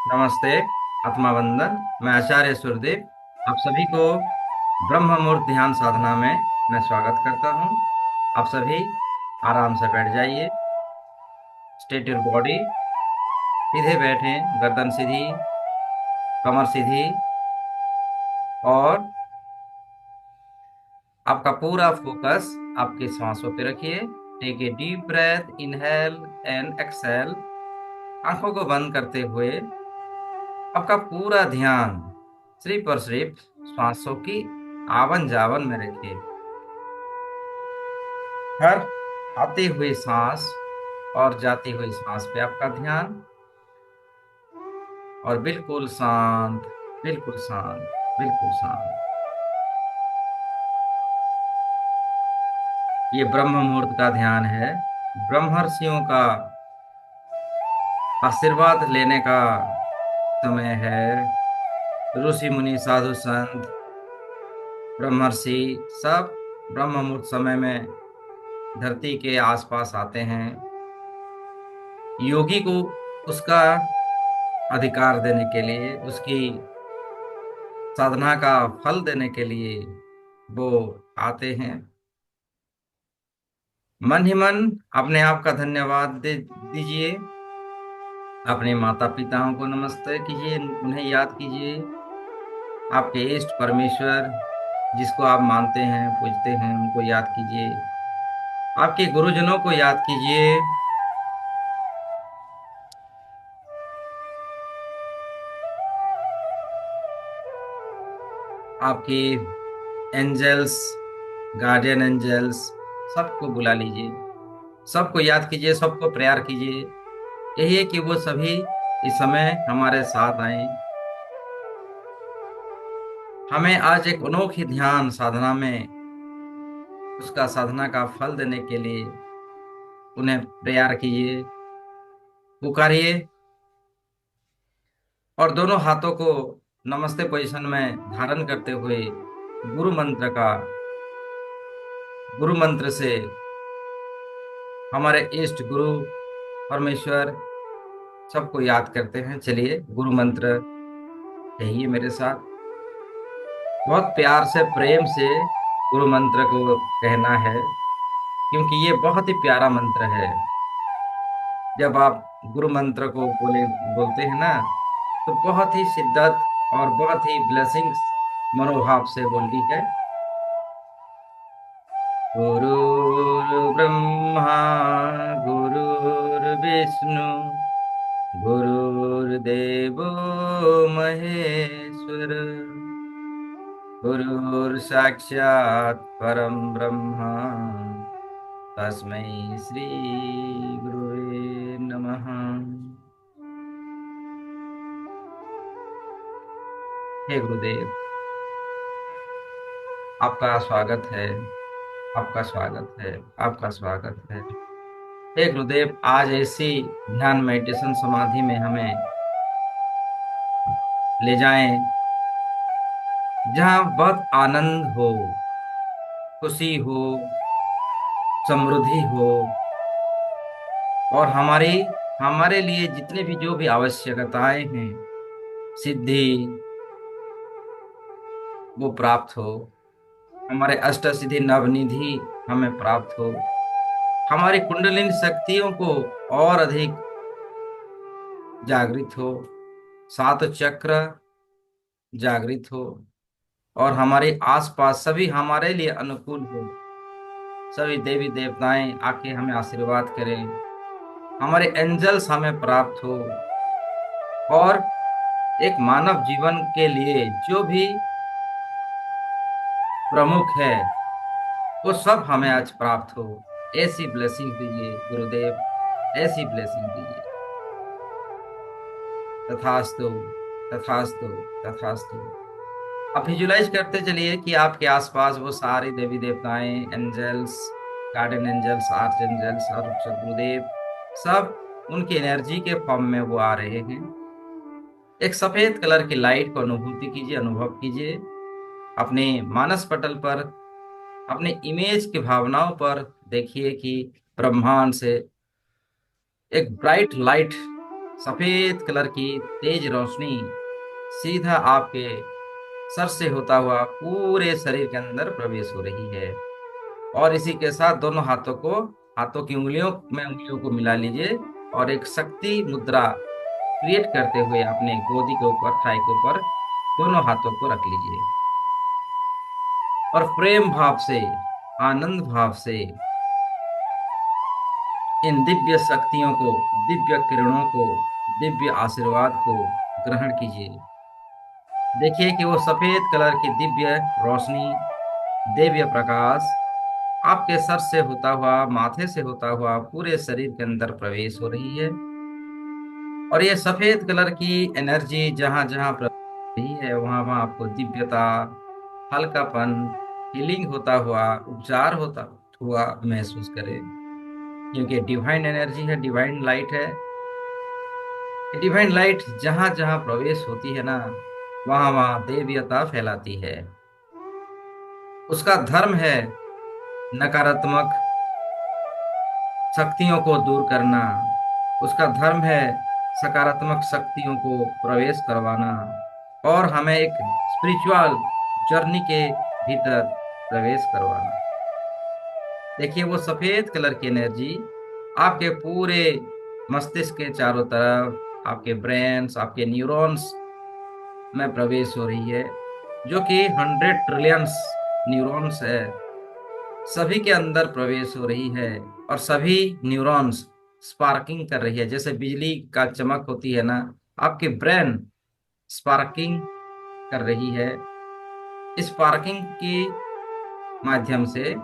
नमस्ते। आत्मा वंदन। मैं आचार्य सूर्यदेव आप सभी को ब्रह्म मुहूर्त ध्यान साधना में मैं स्वागत करता हूं। आप सभी आराम से बैठ जाइए। Straight your body. सीधे बैठें, गर्दन सीधी, कमर सीधी, और आपका पूरा फोकस आपके सांसों पे रखिए। Take a deep breath, inhale and exhale. आंखों को बंद करते हुए आपका पूरा ध्यान सिर्फ और सिर्फ सांसों की आवन जावन में रखिए। हर आती हुई सांस और जाती हुई सांस पे आपका ध्यान, और बिल्कुल शांत, बिल्कुल शांत, बिल्कुल शांत। ये ब्रह्म मुहूर्त का ध्यान है। ब्रह्मर्षियों का आशीर्वाद लेने का समय है। ऋषि मुनि साधु संत ब्रह्मर्षि सब ब्रह्म मुहूर्त समय में धरती के आसपास आते हैं। योगी को उसका अधिकार देने के लिए, उसकी साधना का फल देने के लिए वो आते हैं। मन ही मन अपने आप का धन्यवाद दे दीजिए। अपने माता पिताओं को नमस्ते कीजिए, उन्हें याद कीजिए। आपके इष्ट परमेश्वर जिसको आप मानते हैं, पूजते हैं, उनको याद कीजिए। आपके गुरुजनों को याद कीजिए। आपकी एंजल्स, गार्डियन एंजल्स, सबको बुला लीजिए। सबको याद कीजिए, सबको प्रेयर कीजिए। यही है कि वो सभी इस समय हमारे साथ आए। हमें आज एक अनोखी ध्यान साधना में उसका साधना का फल देने के लिए उन्हें प्रेयर कीजिए, पुकारिए, और दोनों हाथों को नमस्ते पोजीशन में धारण करते हुए गुरु मंत्र से हमारे इष्ट गुरु परमेश्वर सबको याद करते हैं। चलिए गुरु मंत्र कहिए मेरे साथ। बहुत प्यार से, प्रेम से गुरु मंत्र को कहना है, क्योंकि ये बहुत ही प्यारा मंत्र है। जब आप गुरु मंत्र को बोलते हैं ना, तो बहुत ही शिद्दत और बहुत ही ब्लेसिंग्स मनोभाव से बोलनी है। गुरु ब्रह्मा, गुरुर्विष्णु, गुरुर्देवो महेश्वर, गुरुर्साक्षात् परम ब्रह्मा, तस्मै श्री गुरुवे नमः। हे गुरुदेव, आपका स्वागत है, आपका स्वागत है, आपका स्वागत है। हे गुरुदेव, आज ऐसी ध्यान मेडिटेशन समाधि में हमें ले जाएं जहां बहुत आनंद हो, खुशी हो, समृद्धि हो, और हमारे लिए जितने भी जो भी आवश्यकताएं हैं, सिद्धि वो प्राप्त हो। हमारे अष्ट सिद्धि नवनिधि हमें प्राप्त हो। हमारी कुंडलिनी शक्तियों को और अधिक जागृत हो। सात चक्र जागृत हो, और हमारे आसपास सभी हमारे लिए अनुकूल हो। सभी देवी देवताएं आके हमें आशीर्वाद करें। हमारे एंजल्स हमें प्राप्त हो, और एक मानव जीवन के लिए जो भी प्रमुख है वो सब हमें आज प्राप्त हो। ऐसी ब्लेसिंग दीजिए गुरुदेव, ऐसी ब्लेसिंग दीजिए। तथास्तु, तथास्तु, तथास्तु। आप विजुलाइज करते चलिए कि आपके आसपास वो सारी देवी देवताएं, angels, guardian angels, arch angels और गुरुदेव सब उनकी एनर्जी के फॉर्म में वो आ रहे हैं। एक सफेद कलर की लाइट को अनुभूति कीजिए, अनुभव कीजिए। अपने मानस पटल पर, अपने इमेज की भावनाओं पर देखिए कि ब्रह्मांड से एक ब्राइट लाइट सफेद कलर की तेज रोशनी सीधा आपके सर से होता हुआ पूरे शरीर के अंदर प्रवेश हो रही है। और इसी के साथ दोनों हाथों को, हाथों की उंगलियों में उंगलियों को मिला लीजिए और एक शक्ति मुद्रा क्रिएट करते हुए अपने गोदी के ऊपर, थाई के ऊपर दोनों हाथों को रख लीजिए और प्रेम भाव से, आनंद भाव से इन दिव्य शक्तियों को, दिव्य किरणों को, दिव्य आशीर्वाद को ग्रहण कीजिए। देखिए कि वो सफेद कलर की दिव्य रोशनी, दिव्य प्रकाश आपके सर से होता हुआ, माथे से होता हुआ पूरे शरीर के अंदर प्रवेश हो रही है। और ये सफेद कलर की एनर्जी जहां जहां प्रवेश हो रही है, वहां वहां आपको दिव्यता, हल्कापन, हीलिंग होता हुआ, उपचार होता हुआ महसूस करें। क्योंकि डिवाइन एनर्जी है, डिवाइन लाइट है। डिवाइन लाइट जहां जहां प्रवेश होती है ना, वहां वहां देवीयता फैलाती है। उसका धर्म है नकारात्मक शक्तियों को दूर करना। उसका धर्म है सकारात्मक शक्तियों को प्रवेश करवाना और हमें एक स्पिरिचुअल जर्नी के भीतर प्रवेश करवाना। देखिए वो सफेद कलर की एनर्जी आपके पूरे मस्तिष्क के चारों तरफ, आपके ब्रेन्स, आपके न्यूरॉन्स में प्रवेश हो रही है, जो कि 100 ट्रिलियंस न्यूरॉन्स है, सभी के अंदर प्रवेश हो रही है। और सभी न्यूरॉन्स स्पार्किंग कर रही है, जैसे बिजली का चमक होती है ना, आपके ब्रेन स्पार्किंग कर रही है। इस स्पार्किंग के माध्यम से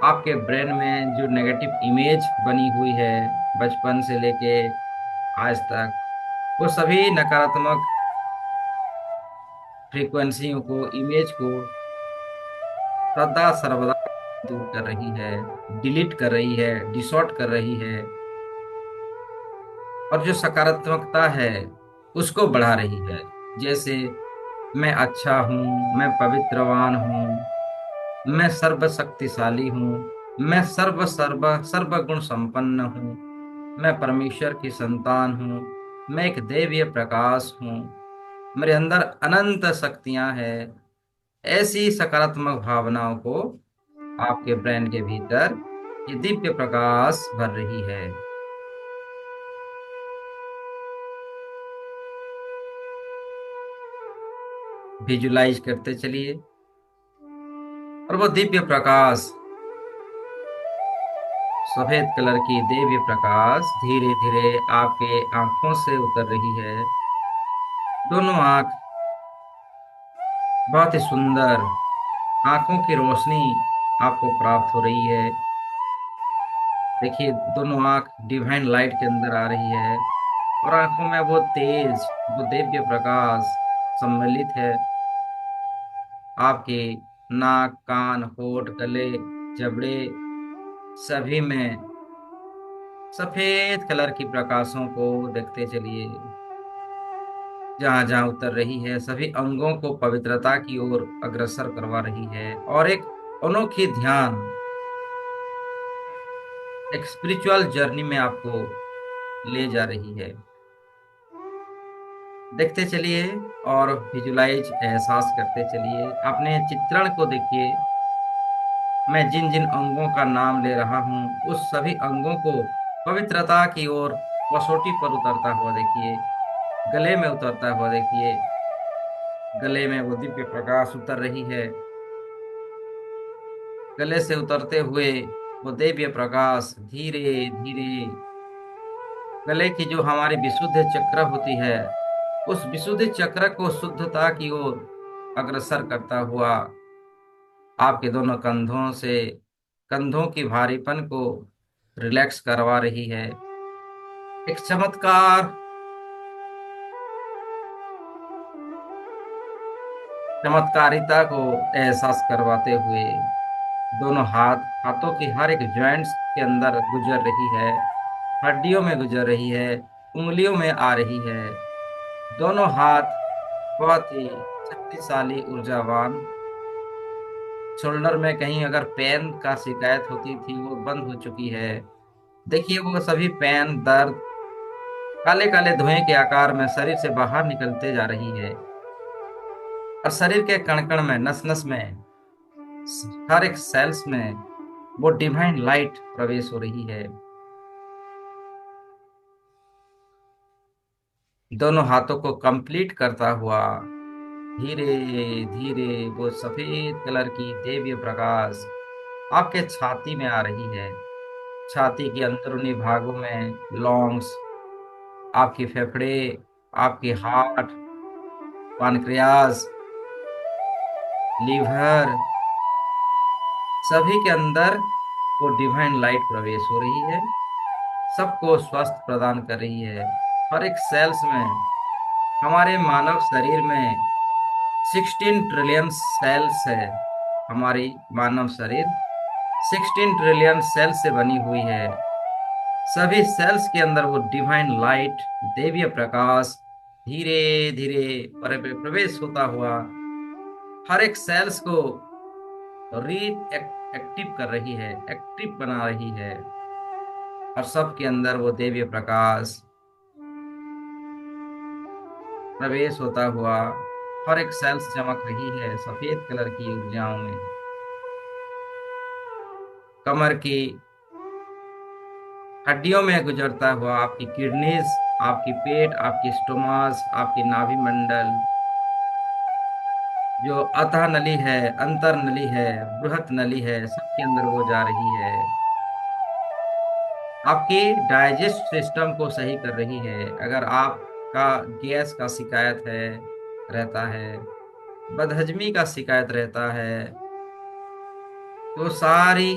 आपके ब्रेन में जो नेगेटिव इमेज बनी हुई है बचपन से लेके आज तक, वो सभी नकारात्मक फ्रीक्वेंसियों को, इमेज को सदा सर्वदा दूर कर रही है, डिलीट कर रही है, डिसऑर्ट कर रही है। और जो सकारात्मकता है उसको बढ़ा रही है। जैसे मैं अच्छा हूँ, मैं पवित्रवान हूँ, मैं सर्वशक्तिशाली हूँ, मैं सर्व गुण संपन्न हूँ, मैं परमेश्वर की संतान हूँ, मैं एक दैवीय प्रकाश हूँ, मेरे अंदर अनंत शक्तियां हैं। ऐसी सकारात्मक भावनाओं को आपके ब्रेन के भीतर ये दिव्य प्रकाश भर रही है। विजुलाइज करते चलिए और वो दिव्य प्रकाश, सफेद कलर की दिव्य प्रकाश धीरे धीरे आपके आंखों से उतर रही है। दोनों आंख बहुत ही सुंदर, आंखों की रोशनी आपको प्राप्त हो रही है। देखिए दोनों आंख डिवाइन लाइट के अंदर आ रही है और आंखों में वो तेज, वो दिव्य प्रकाश सम्मिलित है। आपके नाक, कान, होठ, गले, जबड़े सभी में सफेद कलर की प्रकाशों को देखते चलिए। जहां जहां उतर रही है सभी अंगों को पवित्रता की ओर अग्रसर करवा रही है और एक अनोखी ध्यान, एक स्पिरिचुअल जर्नी में आपको ले जा रही है। देखते चलिए और विजुलाइज, एहसास करते चलिए। अपने चित्रण को देखिए। मैं जिन जिन अंगों का नाम ले रहा हूँ उस सभी अंगों को पवित्रता की ओर कसौटी पर उतरता हुआ देखिए। गले में उतरता हुआ देखिए। गले में वो दिव्य प्रकाश उतर रही है। गले से उतरते हुए वो दिव्य प्रकाश धीरे धीरे गले की जो हमारी विशुद्ध चक्र होती है, उस विशुद्ध चक्र को शुद्धता की ओर अग्रसर करता हुआ आपके दोनों कंधों से, कंधों की भारीपन को रिलैक्स करवा रही है। एक चमत्कार, चमत्कारिता को एहसास करवाते हुए दोनों हाथों की हर एक जॉइंट्स के अंदर गुजर रही है, हड्डियों में गुजर रही है, उंगलियों में आ रही है। दोनों हाथ बहुत ही शक्तिशाली, ऊर्जावान। शोल्डर में कहीं अगर पेन का शिकायत होती थी वो बंद हो चुकी है। देखिए वो सभी पेन, दर्द काले काले धुएं के आकार में शरीर से बाहर निकलते जा रही है, और शरीर के कण कण में, नस नस में, हर एक सेल्स में वो डिवाइन लाइट प्रवेश हो रही है। दोनों हाथों को कंप्लीट करता हुआ धीरे धीरे वो सफेद कलर की दिव्य प्रकाश आपके छाती में आ रही है। छाती के अंदरूनी भागों में लॉन्ग्स, आपके फेफड़े, आपके हार्ट, पानक्रियाज, लीवर, सभी के अंदर वो डिवाइन लाइट प्रवेश हो रही है। सबको स्वस्थ प्रदान कर रही है। हर एक सेल्स में, हमारे मानव शरीर में 16 ट्रिलियन सेल्स है। हमारी मानव शरीर 16 ट्रिलियन सेल्स से बनी हुई है। सभी सेल्स के अंदर वो डिवाइन लाइट, दैवीय प्रकाश धीरे धीरे प्रवेश होता हुआ हर एक सेल्स को री एक्टिव कर रही है, एक्टिव बना रही है। और सबके अंदर वो दैवीय प्रकाश प्रवेश होता हुआ हर एक सेल्स चमक रही है सफेद कलर की ऊर्जाओं में। कमर की हड्डियों में गुजरता हुआ आपकी किडनीज, आपकी पेट, आपकी स्टोमास, आपकी नाभि मंडल, जो अतः नली है, अंतर नली है, बृहत नली है, सबके अंदर वो जा रही है। आपकी डाइजेस्ट सिस्टम को सही कर रही है। अगर आपका गैस का शिकायत है, रहता है, बदहजमी का शिकायत रहता है, तो सारी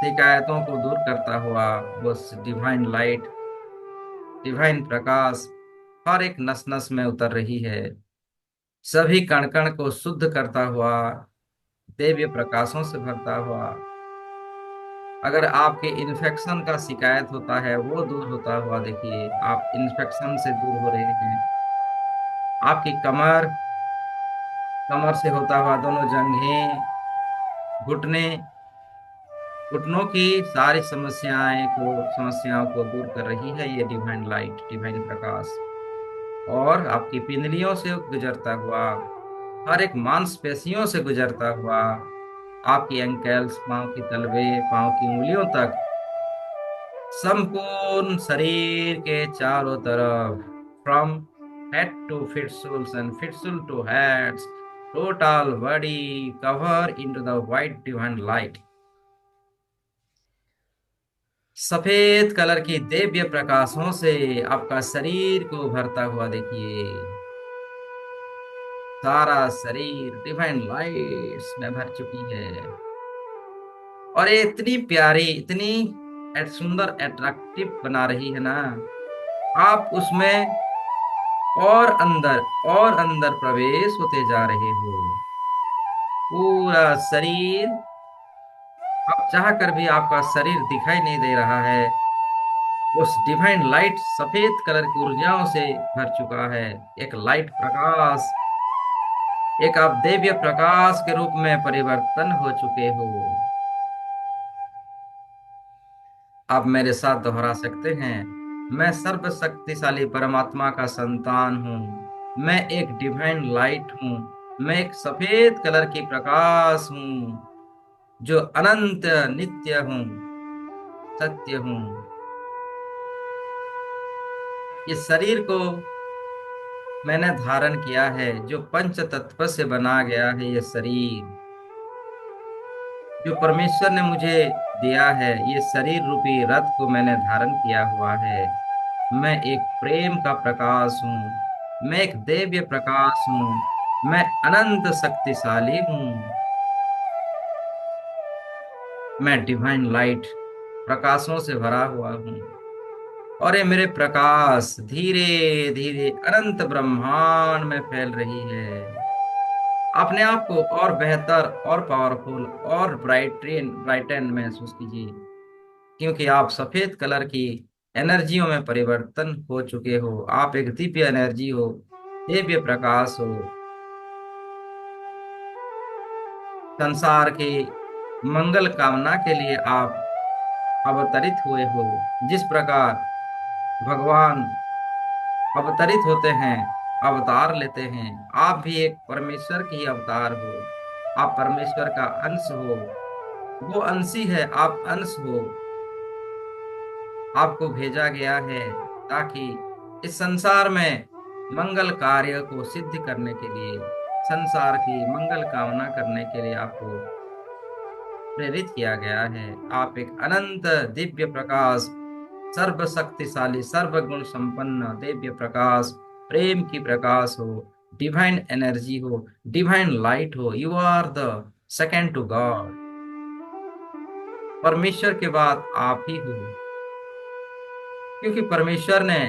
शिकायतों को दूर करता हुआ वो डिवाइन लाइट, डिवाइन प्रकाश हर एक नस नस में उतर रही है। सभी कण कण को शुद्ध करता हुआ, दिव्य प्रकाशों से भरता हुआ। अगर आपके इन्फेक्शन का शिकायत होता है, वो दूर होता हुआ देखिए, आप इन्फेक्शन से दूर हो रहे हैं। आपकी कमर, कमर से होता हुआ दोनों जंघें, घुटने, घुटनों की सारी समस्याओं को दूर कर रही है ये डिवाइन लाइट, डिवाइन प्रकाश। और आपकी पिंडलियों से गुजरता हुआ, हर एक मांसपेशियों से गुजरता हुआ, आपकी एंकल्स, पांव की तलवे, पांव की उंगलियों तक, संपूर्ण शरीर के चारों तरफ, from head to feet soles and feet sole to heads, total body cover into the white divine light. सफेद कलर की दिव्य प्रकाशों से आपका शरीर को भरता हुआ देखिए। सारा शरीर डिवाइन लाइट्स में भर चुकी है। और ये इतनी प्यारी, इतनी सुंदर, अट्रैक्टिव बना रही है ना। आप उसमें और अंदर प्रवेश होते जा रहे हो। पूरा शरीर, आप चाह कर भी आपका शरीर दिखाई नहीं दे रहा है। उस डिवाइन लाइट, सफेद कलर की ऊर्जाओं से भर चुका है। एक लाइट प्रकाश, एक आप दिव्य प्रकाश के रूप में परिवर्तन हो चुके हो। आप मेरे साथ दोहरा सकते हैं। मैं सर्वशक्तिशाली परमात्मा का संतान हूँ। मैं एक डिवाइन लाइट हूँ। मैं एक सफेद कलर की प्रकाश हूँ, जो अनंत नित्य हूँ, सत्य हूँ। इस शरीर को मैंने धारण किया है, जो पंच तत्व से बना गया है। ये शरीर जो परमेश्वर ने मुझे दिया है, ये शरीर रूपी रथ को मैंने धारण किया हुआ है। मैं एक प्रेम का प्रकाश हूँ। मैं एक दिव्य प्रकाश हूँ। मैं अनंत शक्तिशाली हूँ। मैं डिवाइन लाइट, प्रकाशों से भरा हुआ हूँ। और ये मेरे प्रकाश धीरे धीरे अनंत ब्रह्मांड में फैल रही है। अपने आप को और बेहतर, और पावरफुल, और ब्राइटन महसूस कीजिए, क्योंकि आप सफेद कलर की एनर्जियों में परिवर्तन हो चुके हो। आप एक दिव्य एनर्जी हो, दिव्य प्रकाश हो। संसार के मंगल कामना के लिए आप अवतरित हुए हो। जिस प्रकार भगवान अवतरित होते हैं, अवतार लेते हैं। आप भी एक परमेश्वर के ही अवतार हो, आप परमेश्वर का अंश हो। वो अंशी है, आप अंश हो। आपको भेजा गया है ताकि इस संसार में मंगल कार्य को सिद्ध करने के लिए, संसार की मंगल कामना करने के लिए आपको प्रेरित किया गया है। आप एक अनंत दिव्य प्रकाश, सर्व शक्तिशाली, सर्वगुण संपन्न दिव्य प्रकाश, प्रेम की प्रकाश हो, डिवाइन एनर्जी हो, डिवाइन लाइट हो। You are the second to God. परमेश्वर के बाद आप ही हो, क्योंकि परमेश्वर ने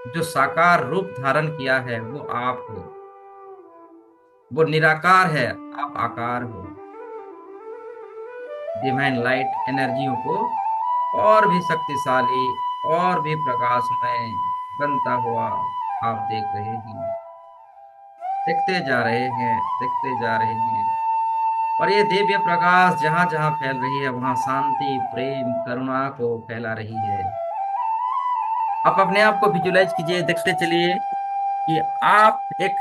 जो साकार रूप धारण किया है वो आप हो। वो निराकार है, आप आकार हो। डिवाइन लाइट एनर्जियों को और भी शक्तिशाली, और भी प्रकाशमय बनता हुआ आप देख रहे हैं, देखते जा रहे हैं, देखते जा रहे हैं। और ये दिव्य प्रकाश जहां जहां फैल रही है वहां शांति, प्रेम, करुणा को फैला रही है। आप अपने आप को विजुलाइज कीजिए, देखते चलिए कि आप एक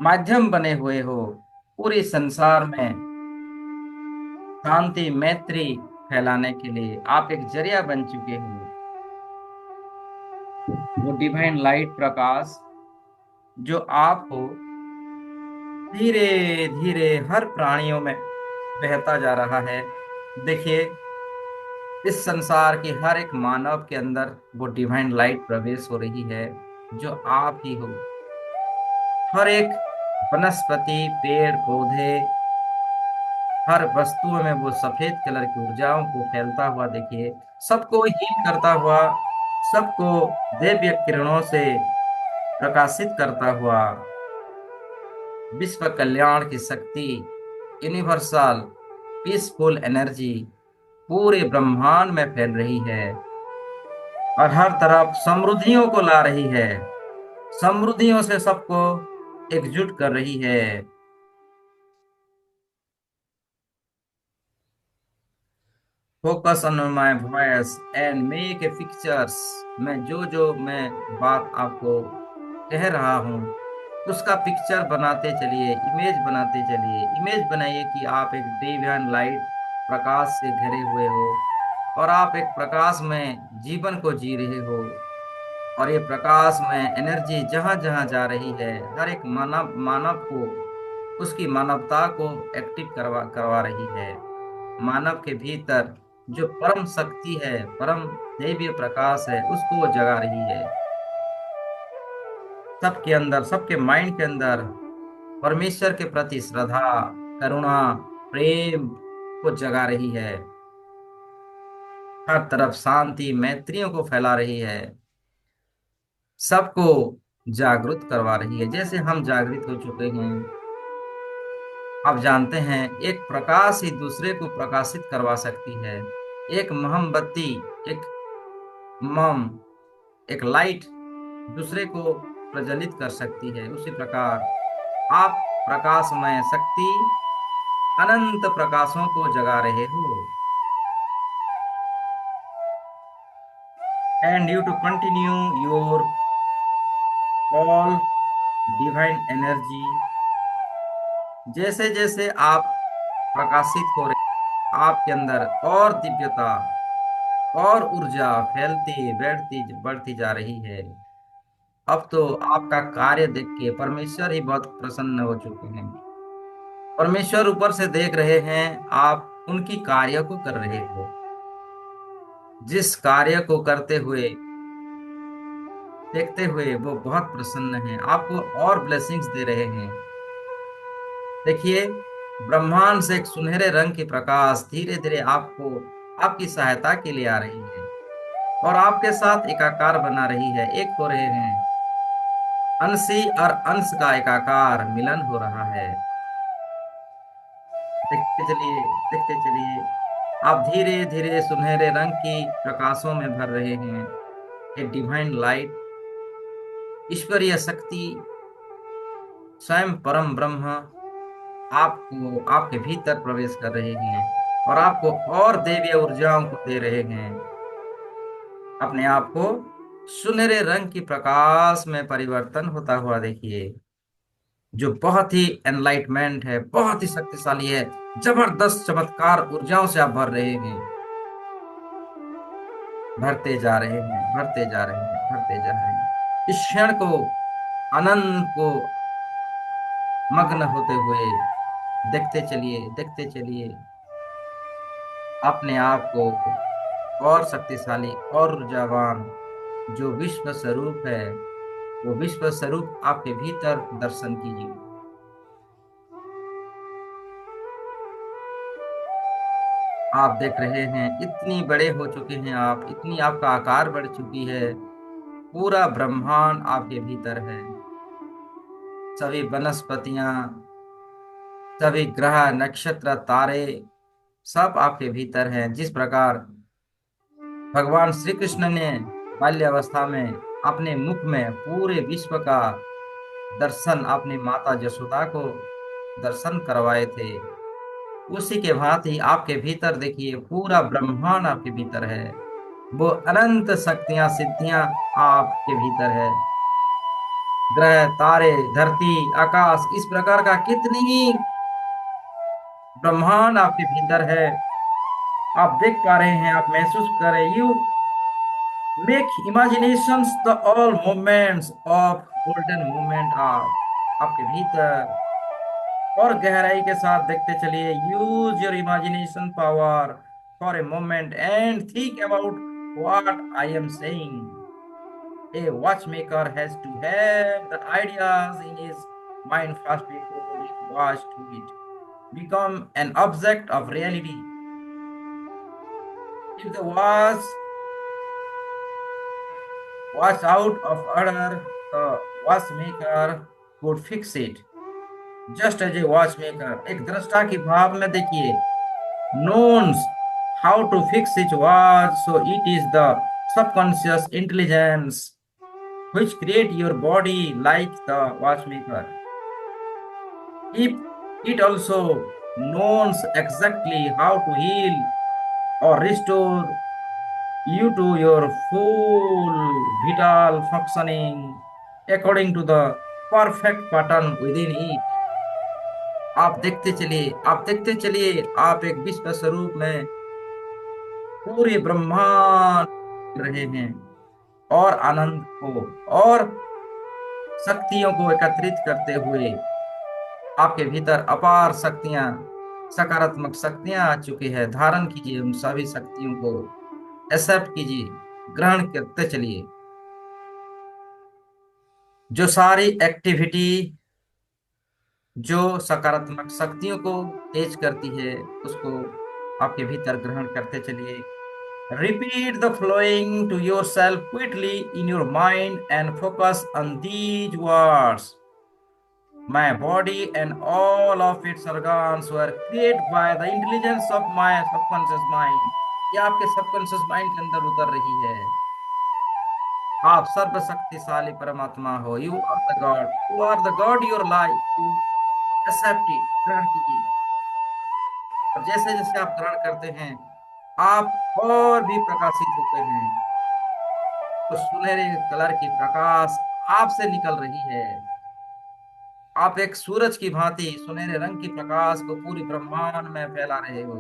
माध्यम बने हुए हो पूरे संसार में शांति, मैत्री फैलाने के लिए। आप एक जरिया बन चुके हो। वो डिवाइन लाइट प्रकाश जो आप हो, धीरे धीरे हर प्राणियों में बहता जा रहा है। देखिए, इस संसार के हर एक मानव के अंदर वो डिवाइन लाइट प्रवेश हो रही है, जो आप ही हो। हर एक वनस्पति, पेड़ पौधे, हर वस्तु में वो सफेद कलर की ऊर्जाओं को फैलता हुआ देखिए, सबको हील करता हुआ, सबको दिव्य किरणों से प्रकाशित करता हुआ। विश्व कल्याण की शक्ति, यूनिवर्सल पीसफुल एनर्जी पूरे ब्रह्मांड में फैल रही है और हर तरफ समृद्धियों को ला रही है, समृद्धियों से सबको एकजुट कर रही है। Focus on my voice and make a pictures. मैं जो मैं बात आपको कह रहा हूँ उसका पिक्चर बनाते चलिए, इमेज बनाते चलिए। इमेज बनाइए कि आप एक डिवाइन लाइट प्रकाश से घिरे हुए हो और आप एक प्रकाश में जीवन को जी रहे हो। और ये प्रकाश में एनर्जी जहां जहां जा रही है, हर एक मानव मानव को, उसकी मानवता को एक्टिव करवा करवा रही है। मानव के भीतर जो परम शक्ति है, परम दैवीय प्रकाश है, उसको वो जगा रही है। सबके अंदर, सबके माइंड के अंदर परमेश्वर के प्रति श्रद्धा, करुणा, प्रेम को जगा रही है। हर तरफ शांति, मैत्रियों को फैला रही है, सबको जागृत करवा रही है, जैसे हम जागृत हो चुके हैं। आप जानते हैं, एक प्रकाश ही दूसरे को प्रकाशित करवा सकती है। एक मोमबत्ती, एक मम, एक लाइट दूसरे को प्रज्वलित कर सकती है। उसी प्रकार आप प्रकाशमय शक्ति, अनंत प्रकाशों को जगा रहे हो। And you to continue your all divine energy. जैसे जैसे आप प्रकाशित हो रहे, आपके अंदर और दिव्यता और ऊर्जा फैलती, बढ़ती बढ़ती जा रही है। अब तो आपका कार्य देख के परमेश्वर ही बहुत प्रसन्न हो चुके हैं। परमेश्वर ऊपर से देख रहे हैं, आप उनकी कार्य को कर रहे हो। जिस कार्य को करते हुए, देखते हुए वो बहुत प्रसन्न है, आपको और ब्लेसिंग्स दे रहे हैं। देखिए, ब्रह्मांड से एक सुनहरे रंग की प्रकाश धीरे धीरे आपको, आपकी सहायता के लिए आ रही है और आपके साथ एकाकार बना रही है, एक हो रहे हैं। अंशी और अंश का एकाकार मिलन हो रहा है। देखते चलिए, देखते चलिए। आप धीरे धीरे सुनहरे रंग की प्रकाशों में भर रहे हैं। ये डिवाइन लाइट, ईश्वरीय शक्ति, स्वयं परम ब्रह्म आपको, आपके भीतर प्रवेश कर रहे हैं और आपको और दैवीय ऊर्जाओं को दे रहे हैं। अपने आप को सुनहरे रंग की प्रकाश में परिवर्तन होता हुआ देखिए, जो बहुत ही एनलाइटमेंट है, बहुत ही शक्तिशाली है। जबरदस्त चमत्कार ऊर्जाओं से आप भर रहे हैं, भरते जा रहे हैं, भरते जा रहे हैं, भरते जा रहे हैं। इस क्षण को, आनंद को मग्न होते हुए देखते चलिए, देखते चलिए अपने आप को और शक्तिशाली और ऊर्जावान। जो विश्व स्वरूप है, वो विश्व स्वरूप आपके भीतर दर्शन कीजिए। आप देख रहे हैं इतनी बड़े हो चुके हैं आप, इतनी आपका आकार बढ़ चुकी है। पूरा ब्रह्मांड आपके भीतर है। सभी वनस्पतियां, सभी ग्रह नक्षत्र तारे सब आपके भीतर हैं। जिस प्रकार भगवान श्री कृष्ण ने बाल्यावस्था में अपने मुख में पूरे विश्व का दर्शन अपनी माता यशोदा को दर्शन करवाए थे, उसी के भांति आपके भीतर देखिए पूरा ब्रह्मांड आपके भीतर है। वो अनंत शक्तियां सिद्धियां आपके भीतर है। ग्रह तारे धरती आकाश, इस प्रकार का कितनी ही ब्रह्मांड आपके भीतर है। आप देख पा रहे हैं, आप महसूस कर रहे, you make imaginations the all moments of golden moment आपके भीतर। और गहराई के साथ देखते चलिए, use your imagination power for a moment and think about what I am saying. A watchmaker has to have the ideas in his mind first before his watch to it become an object of reality. If the watch out of order, the watchmaker would fix it. Just as a watchmaker, एक दृष्टा की भाव में देखिए, knows how to fix his watch, so it is the subconscious intelligence which create your body like the watchmaker. If it also knows exactly how to heal or restore you to your full vital functioning according to the perfect pattern within it. आप देखते चलिए, आप देखते चलिए, आप एक विश्व स्वरूप में पूरे ब्रह्मांड रहे हैं, और आनंद को और शक्तियों को एकत्रित करते हुए आपके भीतर अपार शक्तियां, सकारात्मक शक्तियां आ चुकी है। धारण कीजिए उन सभी शक्तियों को, एक्सेप्ट कीजिए, ग्रहण करते चलिए। जो सारी एक्टिविटी जो सकारात्मक शक्तियों को तेज करती है, उसको आपके भीतर ग्रहण करते चलिए। Repeat the flowing to yourself quickly in your mind and focus on these words. My body and all of its organs were created by the intelligence of my subconscious mind. ये आपके subconscious mind के अंदर उतर रही है। आप सर्वशक्तिशाली परमात्मा हो। You are the God, you are the God your life, you accept it, ग्रहण कीजिए। और जैसे जैसे आप ग्रहण करते हैं, आप और भी प्रकाशित होते हैं। तो सुनहरे कलर की प्रकाश आपसे निकल रही है। आप एक सूरज की भांति सुनहरे रंग की प्रकाश को पूरी ब्रह्मांड में फैला रहे हो।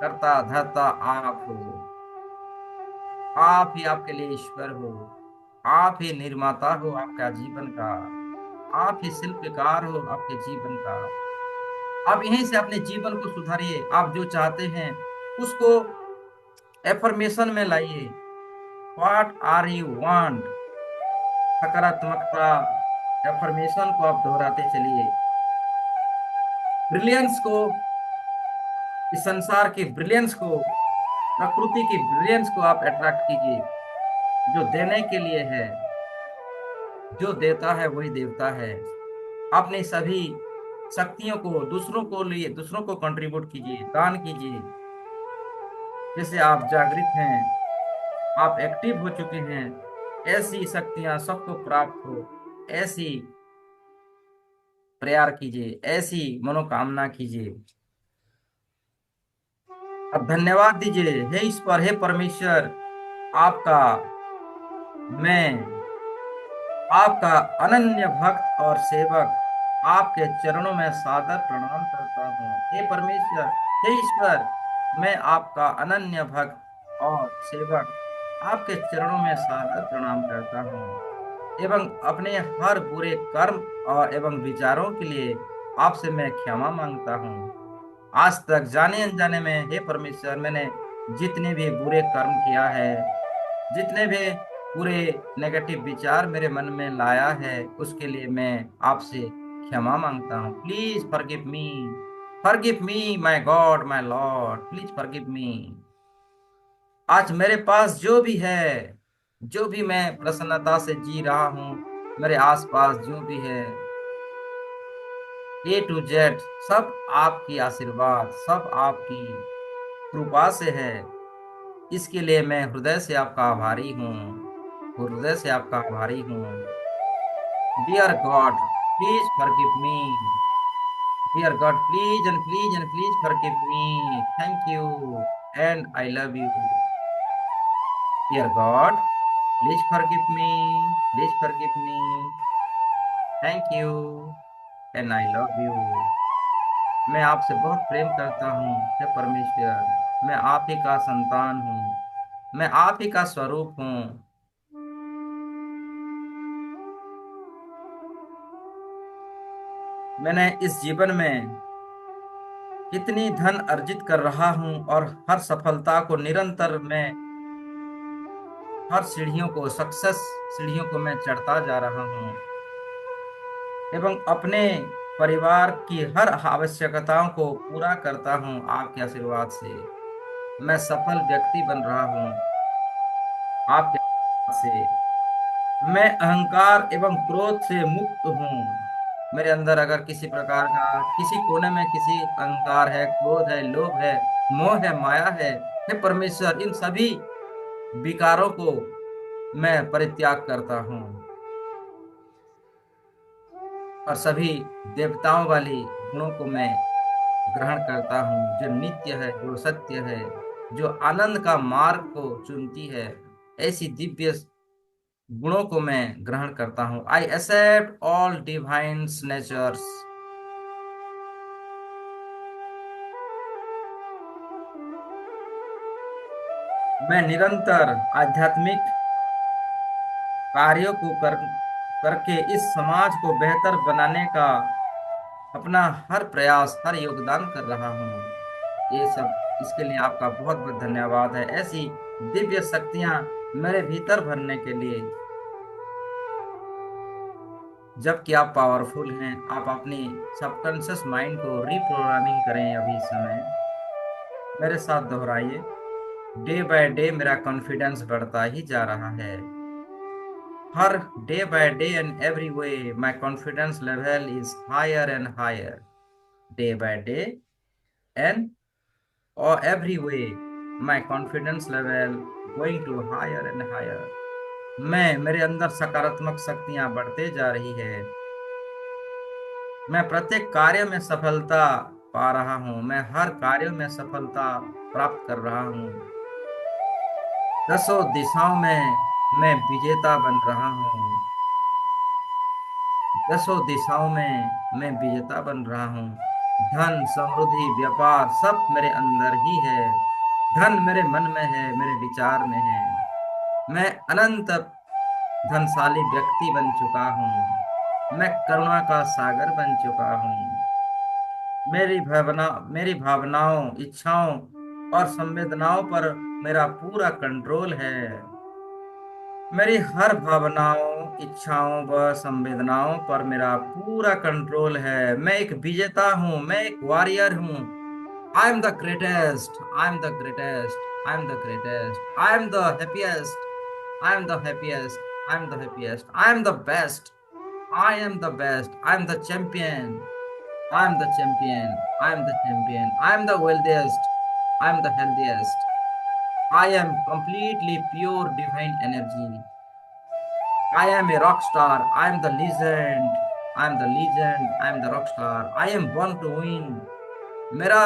करता धरता आप हो। आप ही आपके लिए ईश्वर हो। आप ही निर्माता हो आपका जीवन का। आप ही शिल्पकार हो आपके जीवन का। आप यहीं से अपने जीवन को सुधारिए। आप जो चाहते हैं उसको एफर्मेशन में लाइए। व्हाट आर यू वांट, सकारात्मकता एफर्मेशन को आप दोहराते चलिए। ब्रिलियंस को, इस संसार की ब्रिलियंस को, प्रकृति की ब्रिलियंस को आप अट्रैक्ट कीजिए। जो देने के लिए है, जो देता है वही देवता है। अपनी सभी शक्तियों को दूसरों को लिए, दूसरों को कंट्रीब्यूट कीजिए, दान कीजिए। जैसे आप जागृत हैं, आप एक्टिव हो चुके हैं, ऐसी शक्तियां सबको प्राप्त हो, ऐसी प्रेयर कीजिए, ऐसी मनोकामना कीजिए। अब धन्यवाद दीजिए, हे ईश्वर, हे परमेश्वर, आपका मैं आपका अनन्य भक्त और सेवक आपके चरणों में सादर प्रणाम करता हूँ। हे परमेश्वर, हे ईश्वर, मैं आपका अनन्य भक्त और सेवक आपके चरणों में सादर प्रणाम करता हूँ एवं अपने हर बुरे कर्म और एवं विचारों के लिए आपसे मैं क्षमा मांगता हूँ। आज तक जाने अनजाने में हे परमेश्वर, मैंने जितने भी बुरे कर्म किया है, जितने भी पूरे नेगेटिव विचार मेरे मन में लाया है, उसके लिए मैं आपसे क्षमा मांगता हूँ। Please forgive me my God my Lord, please forgive मी। आज मेरे पास जो भी है, जो भी मैं प्रसन्नता से जी रहा हूँ, मेरे आसपास जो भी है, ए टू जेड, सब आपकी आशीर्वाद, सब आपकी कृपा से है। इसके लिए मैं हृदय से आपका आभारी हूँ, हृदय से आपका आभारी हूँ। Dear God, please forgive me. Dear God, please and please and please forgive me. Thank you and I love you. Dear God, please forgive me, please forgive me. Thank you and I love you. मैं आपसे बहुत प्रेम करता हूँ हे परमेश्वर। मैं आप ही का संतान हूँ, मैं आप ही का स्वरूप हूँ। मैंने इस जीवन में कितनी धन अर्जित कर रहा हूँ और हर सफलता को निरंतर मैं, हर सीढ़ियों को, सक्सेस सीढ़ियों को मैं चढ़ता जा रहा हूँ एवं अपने परिवार की हर आवश्यकताओं को पूरा करता हूँ आपके आशीर्वाद से। मैं सफल व्यक्ति बन रहा हूँ आपके आशीर्वाद से। मैं अहंकार एवं क्रोध से मुक्त हूँ। मेरे अंदर अगर किसी प्रकार का, किसी कोने में किसी अहंकार है, क्रोध है, लोभ है, मोह है, माया है, हे परमेश्वर, इन सभी विकारों को मैं परित्याग करता हूँ और सभी देवताओं वाली गुणों को मैं ग्रहण करता हूँ, जो नित्य है, जो सत्य है, जो आनंद का मार्ग को चुनती है। ऐसी दिव्य गुणों को मैं ग्रहण करता हूँ। I accept all divine natures. मैं निरंतर आध्यात्मिक कार्यों को करके इस समाज को बेहतर बनाने का अपना हर प्रयास, हर योगदान कर रहा हूँ। ये सब, इसके लिए आपका बहुत बहुत धन्यवाद है, ऐसी दिव्य शक्तियां मेरे भीतर भरने के लिए। जबकि आप पावरफुल हैं, आप अपनी सबकॉन्शियस माइंड को रिप्रोग्रामिंग करें अभी इस समय। मेरे साथ दोहराइए। डे बाय डे मेरा कॉन्फिडेंस बढ़ता ही जा रहा है। हर day by day and every way my confidence level is higher and higher. Day by day and और every way my confidence level going to higher and higher. मैं, मेरे अंदर सकारात्मक शक्तियां बढ़ते जा रही है। मैं प्रत्येक कार्य में सफलता पा रहा हूँ, मैं हर कार्य में सफलता प्राप्त कर रहा हूँ। दसों दिशाओं में मैं विजेता बन रहा हूँ। दसों दिशाओं में मैं विजेता बन रहा हूँ। धन, समृद्धि, व्यापार सब मेरे अंदर ही है। धन मेरे मन में है, मेरे विचार में है। मैं अनंत धनशाली व्यक्ति बन चुका हूँ। मैं करुणा का सागर बन चुका हूँ। मेरी भावनाओं, इच्छाओं और संवेदनाओं पर मेरा पूरा कंट्रोल है। मेरी हर भावनाओं, इच्छाओं व संवेदनाओं पर मेरा पूरा कंट्रोल है। मैं एक विजेता हूँ, मैं एक वॉरियर हूँ। I am the greatest, I am the greatest, I am the greatest, I am the happiest, I am the happiest, I am the happiest, I am the best, I am the best, I am the champion, I am the champion, I am the champion, I am the wealthiest, I am the healthiest, I am completely pure divine energy. I am a rock star. I am the legend. I am the legend. I am the rock star. I am born to win. मेरा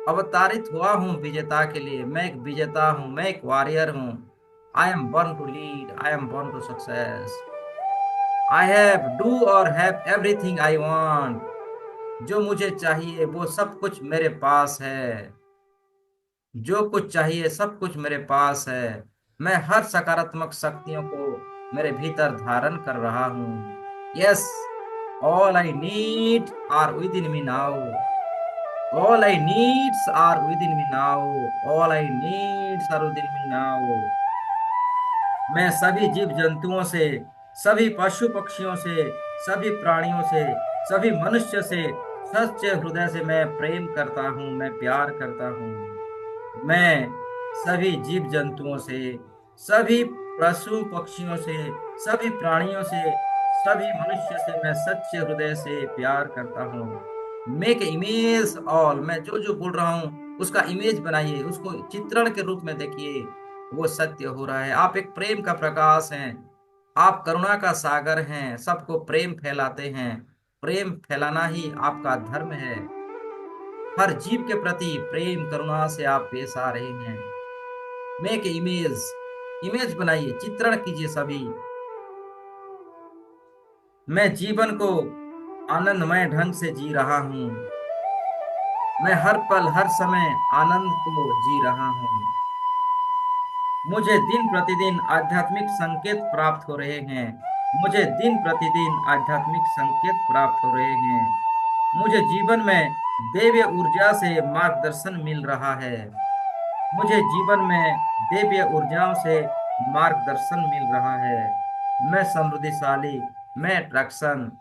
अवतारित हुआ हूँ विजेता के लिए। मैं एक विजेता हूँ, मैं एक वॉरियर हूँ। I am born to lead, I am born to success, I have do or have everything I want. जो मुझे चाहिए वो सब कुछ मेरे पास है, जो कुछ चाहिए सब कुछ मेरे पास है। मैं हर सकारात्मक शक्तियों को मेरे भीतर धारण कर रहा हूँ। Yes, all I need are within me now, all I needs are within me now, all I needs are within me now. मैं सभी जीव जंतुओं से, सभी पशु पक्षियों से, सभी प्राणियों से, सभी मनुष्य से सच्चे हृदय से मैं प्रेम करता हूँ, मैं प्यार करता हूँ। मैं सभी जीव जंतुओं से, सभी पशु पक्षियों से, सभी प्राणियों से, सभी मनुष्य से मैं सच्चे हृदय से प्यार करता हूँ। मेक इमेज ऑल, मैं जो जो बोल रहा हूँ उसका इमेज बनाइए, उसको चित्रण के रूप में देखिए, वो सत्य हो रहा है। आप एक प्रेम का प्रकाश हैं, आप करुणा का सागर हैं, सबको प्रेम फैलाते हैं। प्रेम फैलाना ही आपका धर्म है। हर जीव के प्रति प्रेम करुणा से आप पेश आ रहे हैं। मेक इमेज, इमेज बनाइए, चित्रण कीजिए सभी। मैं जीवन को आनंदमय ढंग से जी रहा हूँ, मैं हर पल हर समय आनंद को जी रहा हूँ। मुझे दिन प्रतिदिन आध्यात्मिक संकेत प्राप्त हो रहे हैं, मुझे दिन प्रतिदिन आध्यात्मिक संकेत प्राप्त हो रहे हैं। मुझे जीवन में दैवीय ऊर्जा से मार्गदर्शन मिल रहा है, मुझे जीवन में दिव्य ऊर्जाओं से मार्गदर्शन मिल रहा है। मैं समृद्धिशाली, मैं अट्रैक्शन।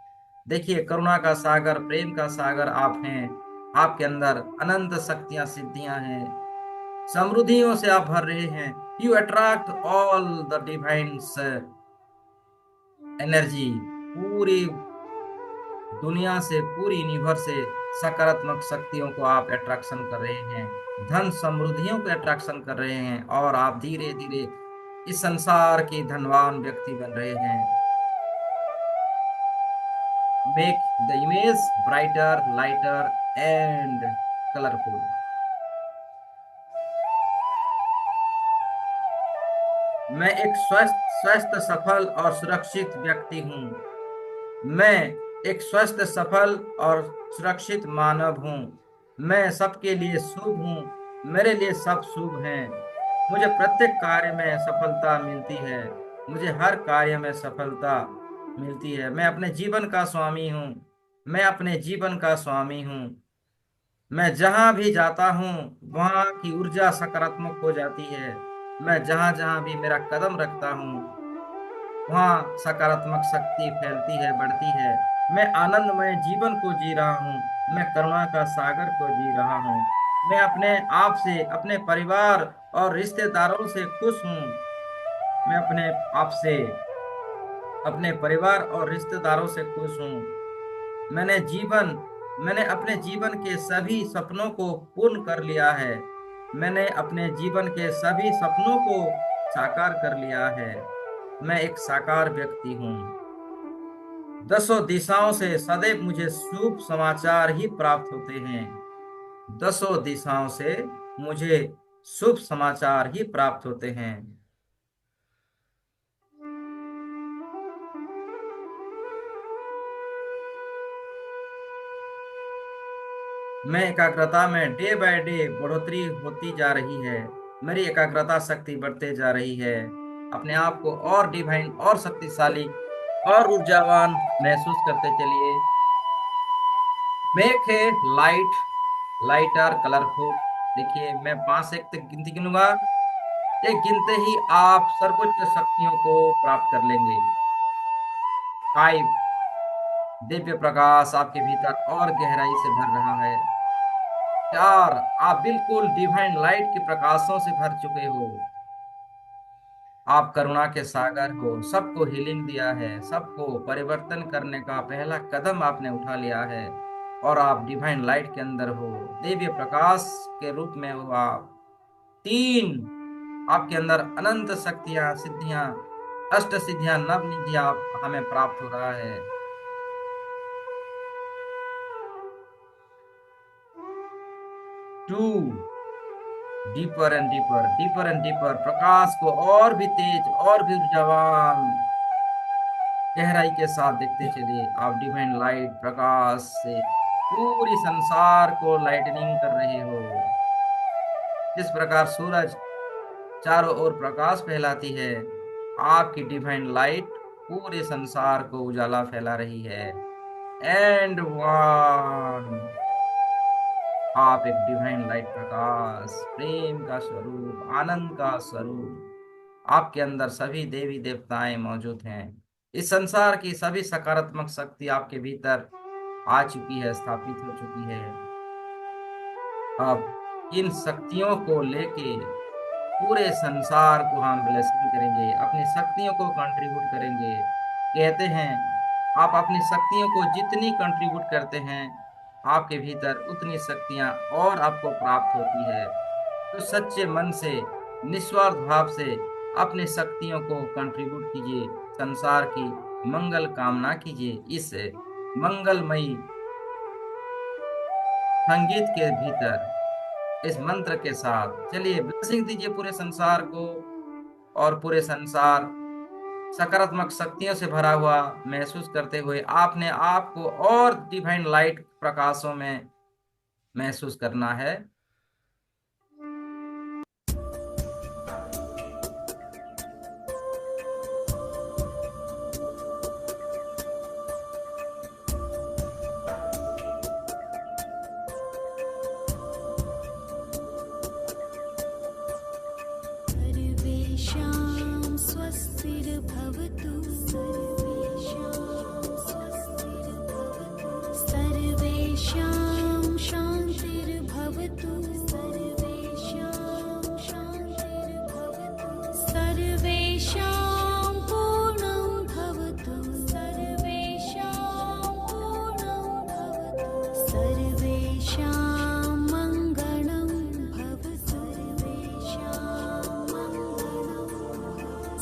देखिए, करुणा का सागर, प्रेम का सागर आप हैं। आपके अंदर अनंत शक्तियां सिद्धियां हैं, समृद्धियों से आप भर रहे हैं। You attract all the divine's energy. पूरी दुनिया से, पूरी यूनिवर्स से सकारात्मक शक्तियों को आप अट्रैक्शन कर रहे हैं, धन समृद्धियों को अट्रैक्शन कर रहे हैं, और आप धीरे धीरे इस संसार के धनवान व्यक्ति बन रहे हैं। Make the image brighter, lighter and colourful. मैं एक स्वस्थ स्वस्थ सफल और सुरक्षित व्यक्ति हूँ, मैं एक स्वस्थ सफल और सुरक्षित मानव हूँ। मैं सबके लिए शुभ हूँ, मेरे लिए सब शुभ हैं। मुझे प्रत्येक कार्य में सफलता मिलती है, मुझे हर कार्य में सफलता मिलती है। मैं अपने जीवन का स्वामी हूँ, मैं अपने जीवन का स्वामी हूँ। मैं जहाँ भी जाता हूँ वहाँ की ऊर्जा सकारात्मक हो जाती है। मैं जहाँ जहाँ भी मेरा कदम रखता हूँ वहाँ सकारात्मक शक्ति फैलती है, बढ़ती है। मैं आनंदमय जीवन को जी रहा हूँ, मैं करुणा का सागर को जी रहा हूँ। मैं अपने आप से, अपने परिवार और रिश्तेदारों से खुश हूँ। मैं अपने आप से, अपने परिवार और रिश्तेदारों से खुश हूँ। मैंने जीवन मैंने अपने जीवन के सभी सपनों को पूर्ण कर लिया है, मैंने अपने जीवन के सभी सपनों को साकार कर लिया है। मैं एक साकार व्यक्ति हूँ। दसों दिशाओं से सदैव मुझे शुभ समाचार ही प्राप्त होते हैं, दसों दिशाओं से मुझे शुभ समाचार ही प्राप्त होते हैं। मैं एकाग्रता में डे बाय डे बढ़ोतरी होती जा रही है, मेरी एकाग्रता शक्ति बढ़ते जा रही है। अपने आप को और डिवाइन और शक्तिशाली और ऊर्जावान महसूस करते चलिए। मेक है लाइट, लाइटर, कलरफुल। देखिए, मैं 5 से 1 तक गिनती गिनूंगा, एक गिनते ही आप सर्वोच्च शक्तियों को प्राप्त कर लेंगे। 5, दिव्य प्रकाश आपके भीतर और गहराई से भर रहा है। 4, आप बिल्कुल डिवाइन लाइट के प्रकाशों से भर चुके हो। आप करुणा के सागर हो, सबको हीलिंग दिया है, सबको परिवर्तन करने का पहला कदम आपने उठा लिया है, और आप डिवाइन लाइट के अंदर हो, दिव्य प्रकाश के रूप में हो आप। 3, आपके अंदर अनंत शक्तियां, सिद्धियां, अष्ट सिद्धियां, नव निधियां हमें प्राप्त हो रहा है। 2, deeper and deeper, deeper and deeper, प्रकाश को और भी तेज और भी ऊर्जावान गहराई के साथ देखते चलिए। आप डिवाइन लाइट प्रकाश से पूरी संसार को लाइटनिंग कर रहे हो। जिस प्रकार सूरज चारों ओर प्रकाश फैलाती है, आपकी डिवाइन लाइट पूरे संसार को उजाला फैला रही है। एंड वन, आप एक डिवाइन लाइट प्रकाश, प्रेम का स्वरूप, आनंद का स्वरूप। आपके अंदर सभी देवी देवताएं मौजूद हैं। इस संसार की सभी सकारात्मक शक्ति आपके भीतर आ चुकी है, स्थापित हो चुकी है। अब इन शक्तियों को लेके पूरे संसार को हम ब्लेसिंग करेंगे, अपनी शक्तियों को कंट्रीब्यूट करेंगे। कहते हैं आप अपनी शक्तियों को जितनी कंट्रीब्यूट करते हैं, आपके भीतर उतनी शक्तियां और आपको प्राप्त होती है। तो सच्चे मन से, निस्वार्थ भाव से अपनी शक्तियों को कंट्रीब्यूट कीजिए, संसार की मंगल कामना कीजिए। इस मंगलमयी संगीत के भीतर, इस मंत्र के साथ चलिए ब्लेसिंग दीजिए पूरे संसार को। और पूरे संसार सकारात्मक शक्तियों से भरा हुआ महसूस करते हुए आपने आपको और डिवाइन लाइट प्रकाशों में महसूस करना है। सर्वेषां स्वस्तिर्भवतु, सर्वेषां स्वस्तिर्भवतु, सर्वेषां शान्तिर्भवतु, सर्वेषां शान्तिर्भवतु, सर्वेषां पूर्णं भवतु, सर्वेषां पूर्णं भवतु, सर्वेषां मङ्गलं भवतु, सर्वेषां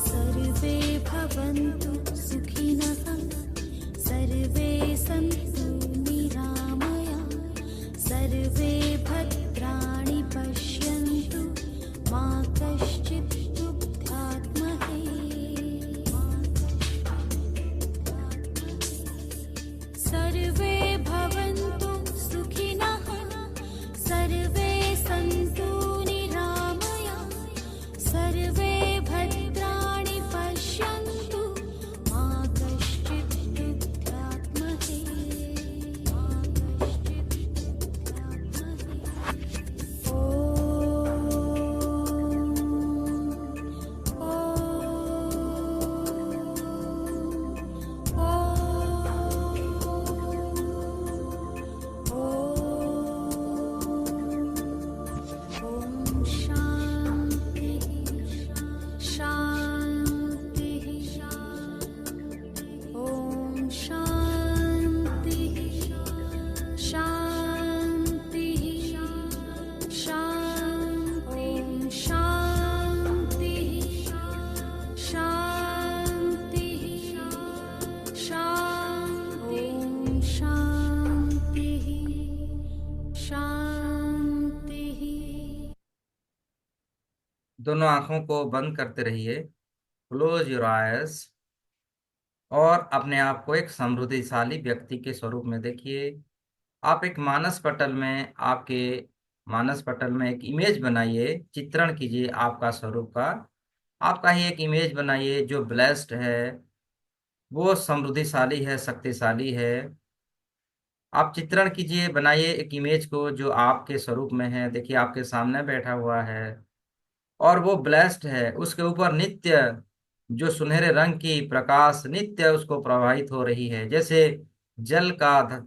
सर्वे भवन्तु सुखिनः, सर्वे सन्तु निरामयाः, सर्वे भद्राणि पश्यन्तु, मा कश्चित् दुःखात्महे। सर्वे भवन्तु सुखिनः, सर्वे सन्तु निरामयाः, सर्वे भद्राणि पश्यन्तु, मा कश्चित् दुःखात्महे, मा कश्चित् दुःखात्महे। ॐ शान्तिः शान्तिः, ॐ शान्तिः शान्तिः शान्तिः, ॐ शान्तिः शान्तिः ॐ शान्तिः शान्तिः। दोनों आंखों को बंद करते रहिए, क्लोज योर आइज, और अपने आप को एक समृद्धिशाली व्यक्ति के स्वरूप में देखिए। आप एक मानस पटल में, आपके मानस पटल में एक इमेज बनाइए, चित्रण कीजिए आपका स्वरूप का। आपका ही एक इमेज बनाइए जो ब्लेस्ड है, वो समृद्धिशाली है, शक्तिशाली है। आप चित्रण कीजिए, बनाइए एक इमेज को जो आपके स्वरूप में है। देखिए आपके सामने बैठा हुआ है और वो ब्लेस्ड है। उसके ऊपर नित्य जो सुनहरे रंग की प्रकाश नित्य उसको प्रवाहित हो रही है, जैसे जल का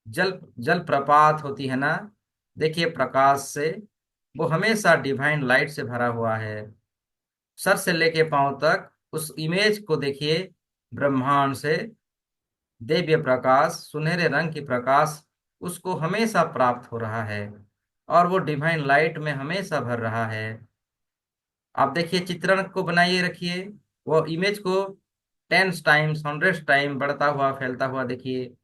जल जल प्रपात होती है ना। देखिए प्रकाश से वो हमेशा डिवाइन लाइट से भरा हुआ है। सर से लेके पांव तक उस इमेज को देखिए, ब्रह्मांड से दिव्य प्रकाश, सुनहरे रंग की प्रकाश उसको हमेशा प्राप्त हो रहा है और वो डिवाइन लाइट में हमेशा भर रहा है। आप देखिए चित्रण को बनाइए, रखिए वो इमेज को 10 टाइम्स 100 टाइम बढ़ता हुआ फैलता हुआ देखिए।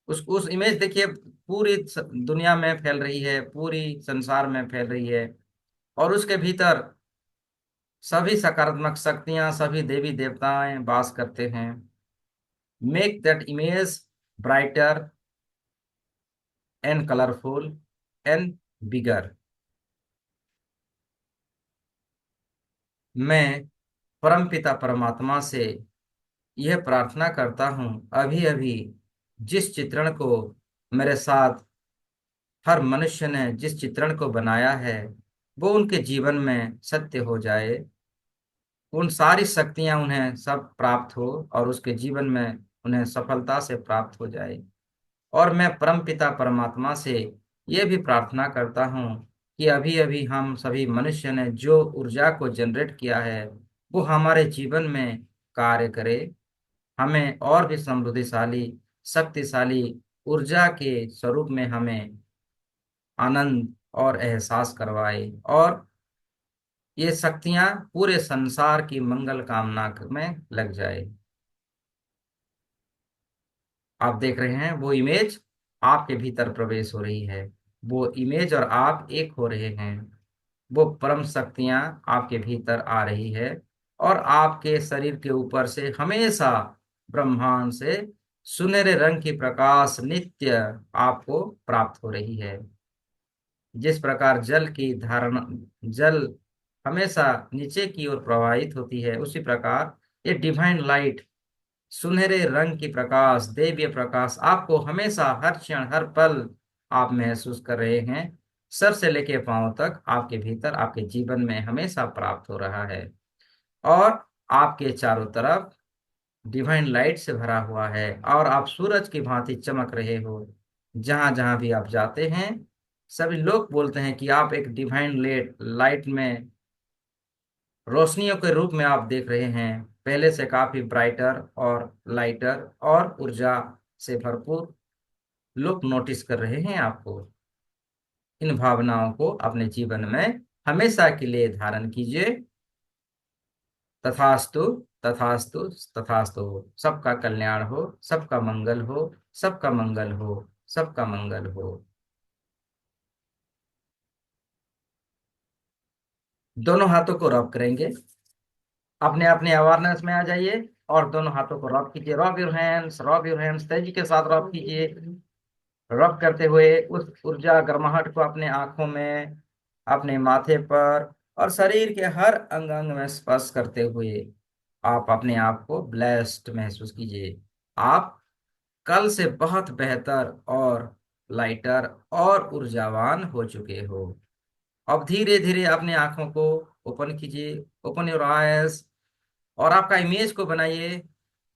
उस इमेज देखिए पूरी दुनिया में फैल रही है, पूरी संसार में फैल रही है। और उसके भीतर सभी सकारात्मक शक्तियां, सभी देवी देवताएं वास करते हैं। Make that image brighter and colourful and bigger. मैं परमपिता परमात्मा से यह प्रार्थना करता हूँ, अभी अभी जिस चित्रण को मेरे साथ हर मनुष्य ने जिस चित्रण को बनाया है, वो उनके जीवन में सत्य हो जाए, उन सारी शक्तियां उन्हें सब प्राप्त हो और उसके जीवन में उन्हें सफलता से प्राप्त हो जाए। और मैं परमपिता परमात्मा से ये भी प्रार्थना करता हूँ कि अभी अभी हम सभी मनुष्य ने जो ऊर्जा को जनरेट किया है, वो हमारे जीवन में कार्य करे, हमें और भी समृद्धिशाली, शक्तिशाली ऊर्जा के स्वरूप में हमें आनंद और एहसास करवाए, और ये शक्तियां पूरे संसार की मंगल कामना में लग जाए। आप देख रहे हैं वो इमेज आपके भीतर प्रवेश हो रही है, वो इमेज और आप एक हो रहे हैं, वो परम शक्तियां आपके भीतर आ रही है, और आपके शरीर के ऊपर से हमेशा ब्रह्मांड से सुनहरे रंग की प्रकाश नित्य आपको प्राप्त हो रही है। जिस प्रकार जल की धारण, जल हमेशा नीचे की ओर प्रवाहित होती है, उसी प्रकार ये डिवाइन लाइट, सुनहरे रंग की प्रकाश, दिव्य प्रकाश आपको हमेशा हर क्षण हर पल आप महसूस कर रहे हैं, सर से लेके पांव तक आपके भीतर आपके जीवन में हमेशा प्राप्त हो रहा है। और आपके चारों तरफ डिवाइन लाइट से भरा हुआ है, और आप सूरज की भांति चमक रहे हो। जहां जहां भी आप जाते हैं, सभी लोग बोलते हैं कि आप एक डिवाइन लाइट में, रोशनियों के रूप में आप देख रहे हैं, पहले से काफी ब्राइटर और लाइटर और ऊर्जा से भरपूर। लोग नोटिस कर रहे हैं आपको। इन भावनाओं को अपने जीवन में हमेशा के लिए धारण कीजिए। तथास्तु, तथास्तु, तथास्तु। सबका कल्याण हो, सबका मंगल हो, सबका मंगल हो, सबका मंगल हो। दोनों हाथों को रब करेंगे, अपने अपने अवेयरनेस में आ जाइए, और दोनों हाथों को रब कीजिए। Rub your hands, rub your hands, तेजी के साथ रब कीजिए। रब करते हुए उस ऊर्जा गर्माहट को अपने आंखों में, अपने माथे पर और शरीर के हर अंग अंग में स्पर्श करते हुए आप अपने आप को ब्लेस्ड महसूस कीजिए। आप कल से बहुत बेहतर और लाइटर और ऊर्जावान हो चुके हो। अब धीरे धीरे अपने आंखों को ओपन कीजिए, ओपन योर आईज, और आपका इमेज को बनाइए,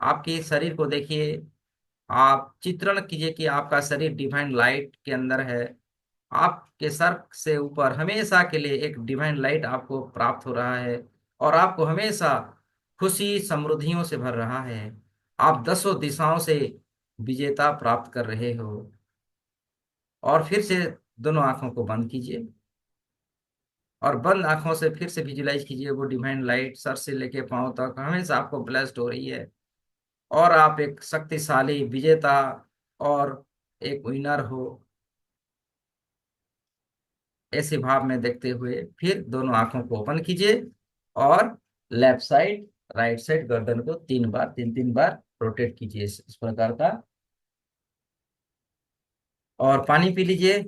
आपके शरीर को देखिए। आप चित्रण कीजिए कि आपका शरीर डिवाइन लाइट के अंदर है। आपके सर से ऊपर हमेशा के लिए एक डिवाइन लाइट आपको प्राप्त हो रहा है, और आपको हमेशा खुशी समृद्धियों से भर रहा है। आप दसों दिशाओं से विजेता प्राप्त कर रहे हो। और फिर से दोनों आंखों को बंद कीजिए, और बंद आंखों से फिर से विजुलाइज कीजिए वो डिवाइन लाइट सर से लेके पांव तक हमेशा आपको ब्लेस्ड हो रही है, और आप एक शक्तिशाली विजेता और एक विनर हो, ऐसे भाव में देखते हुए फिर दोनों आंखों को ओपन कीजिए, और लेफ्ट साइड, राइट साइड गर्दन को 3 बार, 3 3 बार रोटेट कीजिए इस प्रकार का। और पानी पी लीजिए।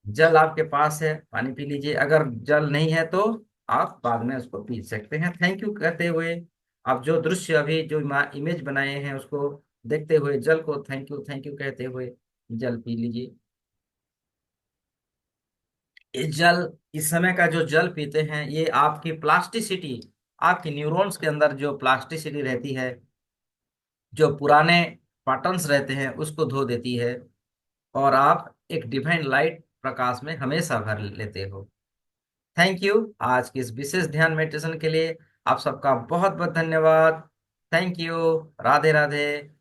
जल आपके पास है, पानी पी लीजिए। अगर जल नहीं है तो आप बाद में उसको पी सकते हैं। थैंक यू कहते हुए आप जो दृश्य अभी जो इमेज बनाए हैं उसको देखते हुए जल को थैंक यू कहते हुए जल पी लीजिए। इस जल, इस समय का जो जल पीते हैं, ये आपकी प्लास्टिसिटी, आपकी न्यूरॉन्स के अंदर जो प्लास्टिसिटी रहती है, जो पुराने पैटर्न्स रहते हैं, उसको धो देती है, और आप एक डिवाइन लाइट प्रकाश में हमेशा भर लेते हो। थैंक यू आज की इस विशेष ध्यान मेडिटेशन के लिए। आप सबका बहुत बहुत धन्यवाद। Thank you. राधे राधे।